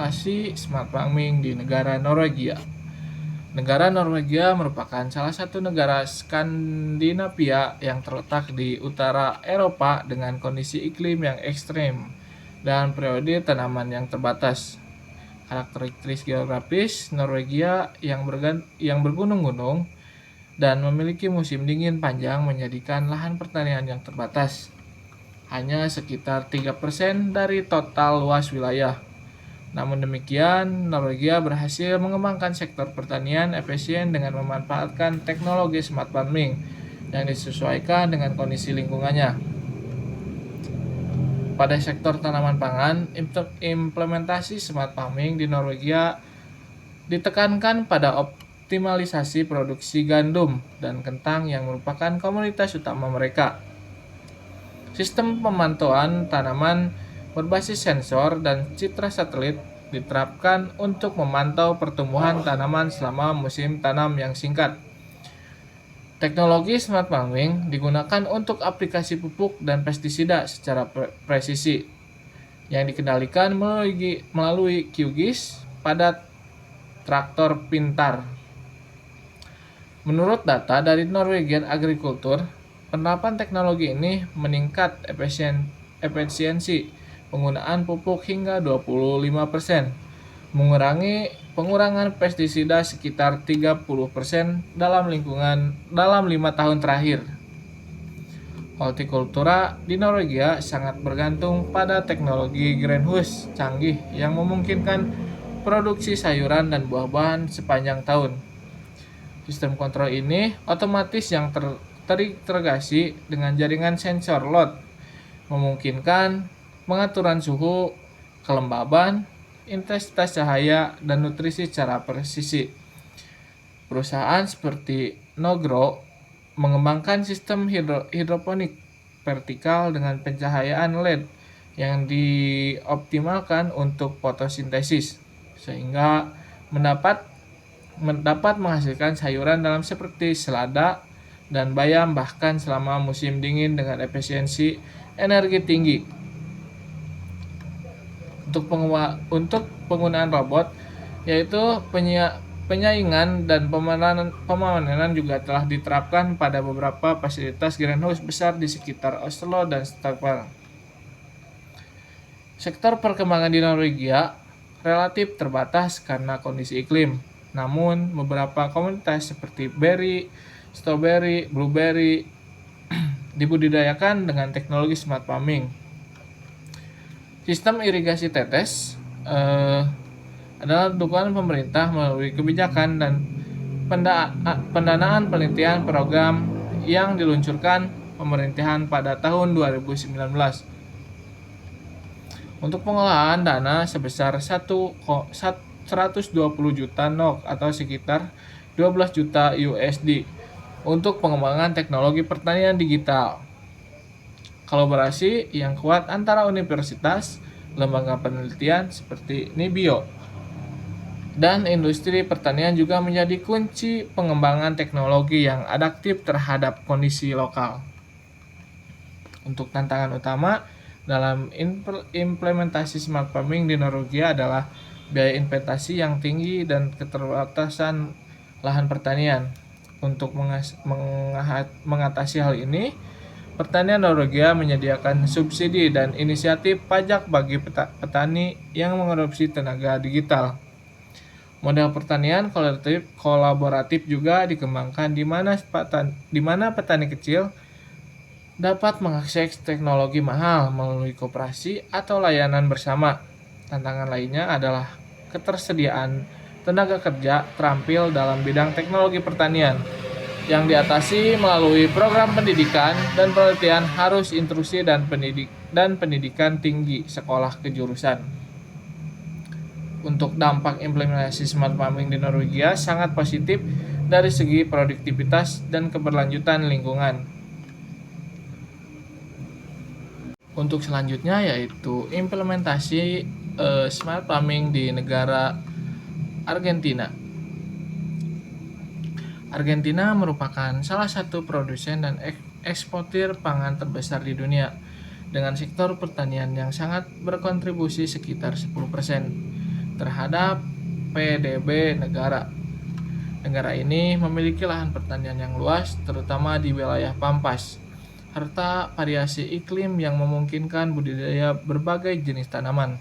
implementasi smart farming di negara Norwegia. Negara Norwegia merupakan salah satu negara Skandinavia yang terletak di utara Eropa dengan kondisi iklim yang ekstrem dan periode tanaman yang terbatas. Karakteristik geografis Norwegia yang bergunung-gunung dan memiliki musim dingin panjang menjadikan lahan pertanian yang terbatas. Hanya sekitar 3% dari total luas wilayah. Namun demikian, Norwegia berhasil mengembangkan sektor pertanian efisien dengan memanfaatkan teknologi smart farming yang disesuaikan dengan kondisi lingkungannya. Pada sektor tanaman pangan, implementasi smart farming di Norwegia ditekankan pada optimalisasi produksi gandum dan kentang yang merupakan komoditas utama mereka. Sistem pemantauan tanaman berbasis sensor dan citra satelit diterapkan untuk memantau pertumbuhan tanaman selama musim tanam yang singkat. Teknologi smart farming digunakan untuk aplikasi pupuk dan pestisida secara presisi yang dikendalikan melalui QGIS pada traktor pintar. Menurut data dari Norwegian Agriculture, penerapan teknologi ini meningkat efisiensi penggunaan pupuk hingga 25%, pengurangan pestisida sekitar 30% dalam 5 tahun terakhir. Hortikultura di Norwegia sangat bergantung pada teknologi greenhouse canggih yang memungkinkan produksi sayuran dan buah-buahan sepanjang tahun. Sistem kontrol ini otomatis yang terintegrasi dengan jaringan sensor load, memungkinkan pengaturan suhu, kelembaban, intensitas cahaya, dan nutrisi secara presisi. Perusahaan seperti Nogro mengembangkan sistem hidroponik vertikal dengan pencahayaan LED yang dioptimalkan untuk fotosintesis, sehingga mendapat menghasilkan sayuran dalam seperti selada dan bayam bahkan selama musim dingin dengan efisiensi energi tinggi. Untuk penggunaan robot, yaitu penyaingan dan pemanenan juga telah diterapkan pada beberapa fasilitas greenhouse besar di sekitar Oslo dan Stockholm. Sektor perkembangan di Norwegia relatif terbatas karena kondisi iklim. Namun, beberapa komoditas seperti beri, stroberi, blueberry dibudidayakan dengan teknologi smart farming. Sistem irigasi tetes adalah dukungan pemerintah melalui kebijakan dan pendanaan penelitian program yang diluncurkan pemerintahan pada tahun 2019. Untuk pengolahan dana sebesar 120 juta NOK atau sekitar 12 juta USD untuk pengembangan teknologi pertanian digital. Kolaborasi yang kuat antara universitas, lembaga penelitian seperti NIBIO, dan industri pertanian juga menjadi kunci pengembangan teknologi yang adaptif terhadap kondisi lokal. Untuk tantangan utama dalam implementasi smart farming di Norwegia adalah biaya investasi yang tinggi dan keterbatasan lahan pertanian. Untuk mengatasi hal ini, pertanian Norwegia menyediakan subsidi dan inisiatif pajak bagi petani yang mengadopsi tenaga digital. Model pertanian kolaboratif juga dikembangkan di mana petani kecil dapat mengakses teknologi mahal melalui koperasi atau layanan bersama. Tantangan lainnya adalah ketersediaan tenaga kerja terampil dalam bidang teknologi pertanian yang diatasi melalui program pendidikan dan penelitian harus instruksi dan pendidikan tinggi sekolah kejurusan. Untuk dampak implementasi smart farming di Norwegia sangat positif dari segi produktivitas dan keberlanjutan lingkungan. Untuk selanjutnya yaitu implementasi smart farming di negara Argentina. Argentina merupakan salah satu produsen dan eksportir pangan terbesar di dunia dengan sektor pertanian yang sangat berkontribusi sekitar 10%. terhadap PDB negara. Negara ini memiliki lahan pertanian yang luas, terutama di wilayah pampas, serta variasi iklim yang memungkinkan budidaya berbagai jenis tanaman.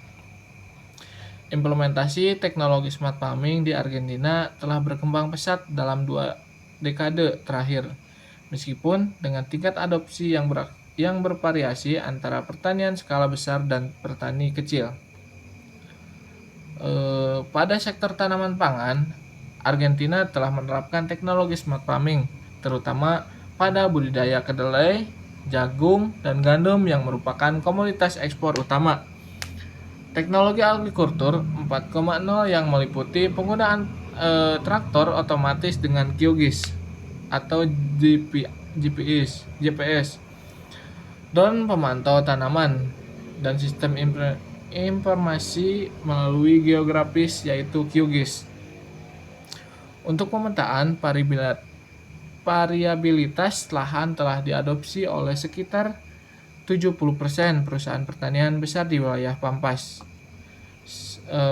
Implementasi teknologi smart farming di Argentina telah berkembang pesat dalam 2 dekade terakhir, meskipun dengan tingkat adopsi yang bervariasi antara pertanian skala besar dan petani kecil. Pada sektor tanaman pangan, Argentina telah menerapkan teknologi smart farming, terutama pada budidaya kedelai, jagung, dan gandum yang merupakan komoditas ekspor utama. Teknologi agrikultur 4.0 yang meliputi penggunaan traktor otomatis dengan QGIS atau GPS, drone pemantau tanaman, dan sistem informasi melalui geografis yaitu QGIS. Untuk pemetaan variabilitas lahan telah diadopsi oleh sekitar 70% perusahaan pertanian besar di wilayah pampas.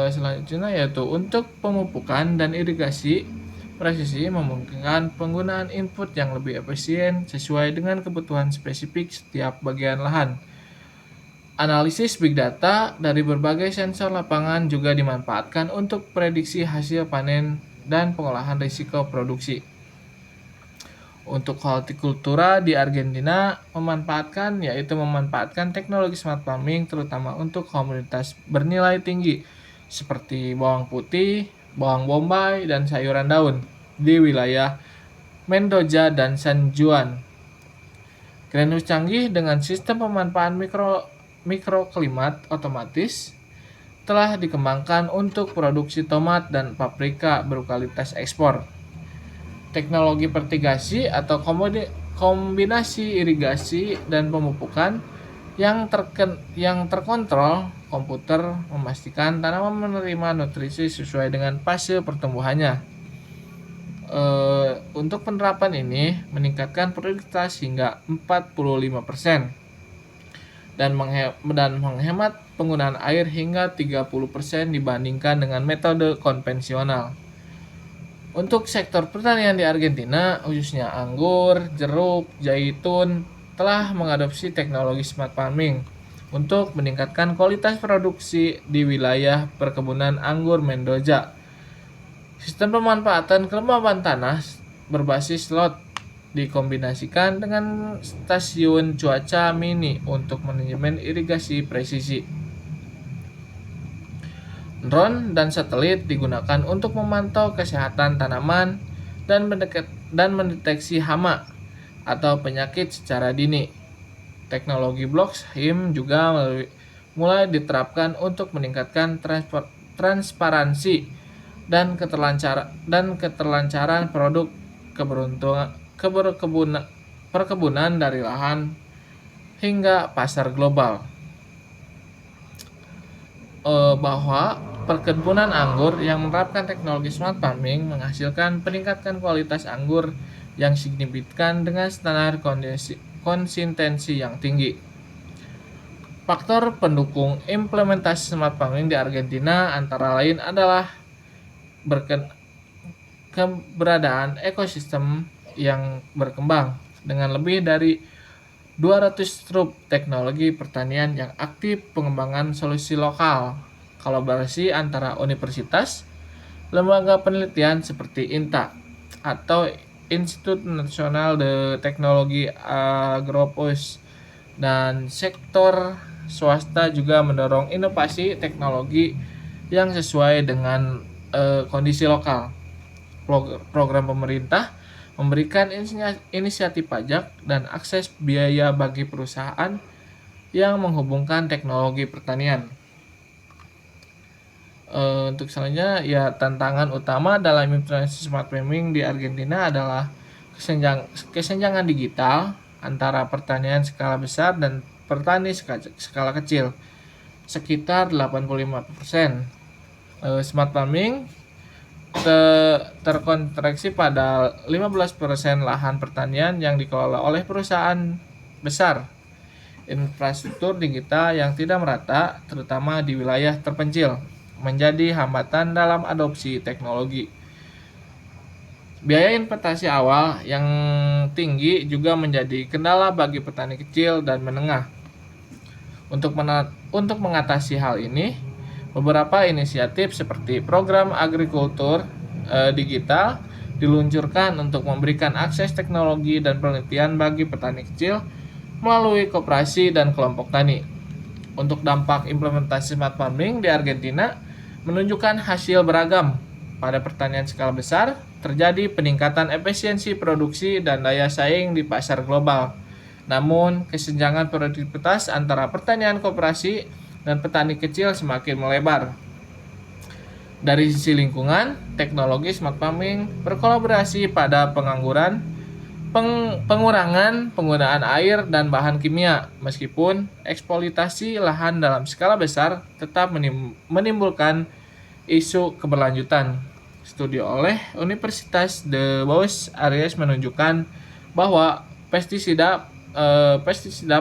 Selanjutnya yaitu untuk pemupukan dan irigasi presisi memungkinkan penggunaan input yang lebih efisien sesuai dengan kebutuhan spesifik setiap bagian lahan. Analisis big data dari berbagai sensor lapangan juga dimanfaatkan untuk prediksi hasil panen dan pengolahan risiko produksi. Untuk hortikultura di Argentina memanfaatkan teknologi smart farming terutama untuk komoditas bernilai tinggi seperti bawang putih, bawang bombay, dan sayuran daun di wilayah Mendoza dan San Juan. Greenhouse canggih dengan sistem pemanfaatan mikroklimat otomatis telah dikembangkan untuk produksi tomat dan paprika berkualitas ekspor. Teknologi fertigasi atau kombinasi irigasi dan pemupukan yang terkontrol komputer memastikan tanaman menerima nutrisi sesuai dengan fase pertumbuhannya. Untuk penerapan ini meningkatkan produktivitas hingga 45% dan menghemat penggunaan air hingga 30% dibandingkan dengan metode konvensional. Untuk sektor pertanian di Argentina, khususnya anggur, jeruk, zaitun, telah mengadopsi teknologi smart farming untuk meningkatkan kualitas produksi di wilayah perkebunan anggur Mendoza. Sistem pemanfaatan kelembaban tanah berbasis lot dikombinasikan dengan stasiun cuaca mini untuk manajemen irigasi presisi. Drone dan satelit digunakan untuk memantau kesehatan tanaman dan mendeteksi hama atau penyakit secara dini. Teknologi blockchain juga mulai diterapkan untuk meningkatkan transparansi dan keterlancaran produk perkebunan dari lahan hingga pasar global. Bahwa perkebunan anggur yang menerapkan teknologi smart farming menghasilkan peningkatan kualitas anggur yang signifikan dengan standar konsistensi yang tinggi. Faktor pendukung implementasi smart farming di Argentina antara lain adalah keberadaan ekosistem yang berkembang dengan lebih dari 200 struktur teknologi pertanian yang aktif, pengembangan solusi lokal, kolaborasi antara universitas, lembaga penelitian seperti INTA atau Institut Nasional de Teknologi Agropos, dan sektor swasta juga mendorong inovasi teknologi yang sesuai dengan kondisi lokal. Program pemerintah memberikan inisiatif pajak dan akses biaya bagi perusahaan yang menghubungkan teknologi pertanian. Untuk selanjutnya, tantangan utama dalam implementasi smart farming di Argentina adalah kesenjangan digital antara pertanian skala besar dan petani skala kecil, sekitar 85%. Smart farming terkontraksi pada 15% lahan pertanian yang dikelola oleh perusahaan besar. Infrastruktur digital yang tidak merata, terutama di wilayah terpencil. menjadi hambatan dalam adopsi teknologi. Biaya investasi awal yang tinggi juga menjadi kendala bagi petani kecil dan menengah. Untuk mengatasi hal ini, beberapa inisiatif seperti program agrikultur digital diluncurkan untuk memberikan akses teknologi dan penelitian bagi petani kecil melalui koperasi dan kelompok tani. Untuk dampak implementasi smart farming di Argentina menunjukkan hasil beragam. Pada pertanian skala besar, terjadi peningkatan efisiensi produksi dan daya saing di pasar global. Namun, kesenjangan produktivitas antara pertanian koperasi dan petani kecil semakin melebar. Dari sisi lingkungan, teknologi smart farming berkolaborasi pada pengurangan penggunaan air dan bahan kimia, meskipun eksploitasi lahan dalam skala besar tetap menimbulkan isu keberlanjutan. Studi oleh Universitas de Buenos Aires menunjukkan bahwa pestisida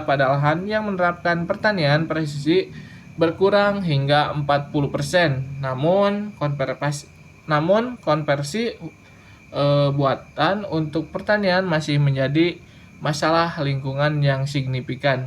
pada lahan yang menerapkan pertanian presisi berkurang hingga 40%. Namun konversi buatan untuk pertanian masih menjadi masalah lingkungan yang signifikan.